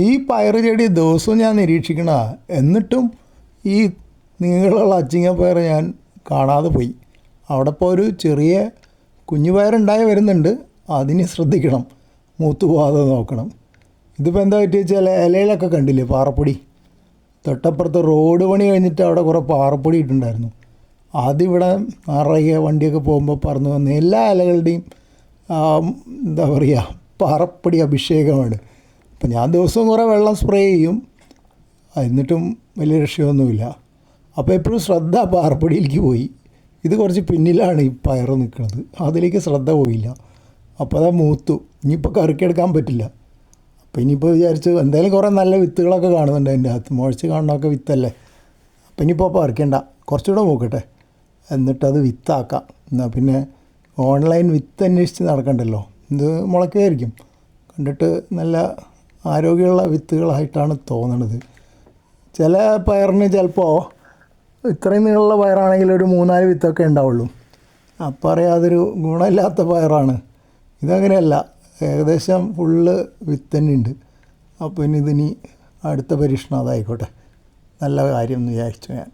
ഈ പയർ ചെടി ദിവസവും ഞാൻ നിരീക്ഷിക്കണ, എന്നിട്ടും ഈ നീളമുള്ള അച്ചിങ്ങ പയർ ഞാൻ കാണാതെ പോയി. അവിടെ ഇപ്പോൾ ഒരു ചെറിയ കുഞ്ഞു പയറുണ്ടായി വരുന്നുണ്ട്, അതിന് ശ്രദ്ധിക്കണം, മൂത്ത് പോകാതെ നോക്കണം. ഇതിപ്പോൾ എന്താ പറ്റി വെച്ചാൽ ഇലയിലൊക്കെ കണ്ടില്ലേ പാറപ്പൊടി. തൊട്ടപ്പുറത്ത് റോഡ് പണി കഴിഞ്ഞിട്ട് അവിടെ കുറേ പാറപ്പൊടി ഇട്ടുണ്ടായിരുന്നു. അതിവിടെ നിറയെ വണ്ടിയൊക്കെ പോകുമ്പോൾ പറന്ന് വന്ന് എല്ലാ ഇലകളുടെയും എന്താ പറയുക പാറപ്പൊടി അഭിഷേകമാണ്. അപ്പം ഞാൻ ദിവസവും കുറേ വെള്ളം സ്പ്രേ ചെയ്യും, എന്നിട്ടും വലിയ രക്ഷയൊന്നുമില്ല. അപ്പോൾ എപ്പോഴും ശ്രദ്ധ പാറപ്പൊടിയിലേക്ക് പോയി. ഇത് കുറച്ച് പിന്നിലാണ് ഈ പയർ നിൽക്കുന്നത്, അതിലേക്ക് ശ്രദ്ധ പോയില്ല. അപ്പോൾ അതാ മൂത്തു. ഇനിയിപ്പോൾ കറിക്കെടുക്കാൻ പറ്റില്ല. അപ്പോൾ ഇനിയിപ്പോൾ വിചാരിച്ചു എന്തായാലും കുറേ നല്ല വിത്തുകളൊക്കെ കാണുന്നുണ്ട് അതിൻ്റെ അകത്ത്, മുളച്ച് കാണുന്നതൊക്കെ വിത്തല്ലേ. അപ്പോൾ ഇനിയിപ്പോൾ പറിക്കണ്ട, കുറച്ചുകൂടെ മൂക്കട്ടെ, എന്നിട്ടത് വിത്താക്കാം. എന്നാൽ പിന്നെ ഓൺലൈൻ വിത്ത് അന്വേഷിച്ച് നടക്കണ്ടല്ലോ, ഇത് മുളയ്ക്കുമായിരിക്കും. കണ്ടിട്ട് നല്ല ആരോഗ്യമുള്ള വിത്തുകളായിട്ടാണ് തോന്നണത്. ചില പയറിന് ചിലപ്പോൾ ഇത്രയും നീളമുള്ള പയറാണെങ്കിൽ ഒരു 3-4 വിത്തൊക്കെ ഉണ്ടാവുള്ളൂ. അപ്പോൾ അറിയാം അതൊരു ഗുണമില്ലാത്ത പയറാണ്. ഇതങ്ങനെയല്ല, ഏകദേശം ഫുള്ള് വിത്ത് തന്നെ ഉണ്ട്. അപ്പോൾ ഇനി ഇതിനി അടുത്ത പരീക്ഷണം അതായിക്കോട്ടെ, നല്ല കാര്യം എന്ന് വിചാരിച്ചു ഞാൻ.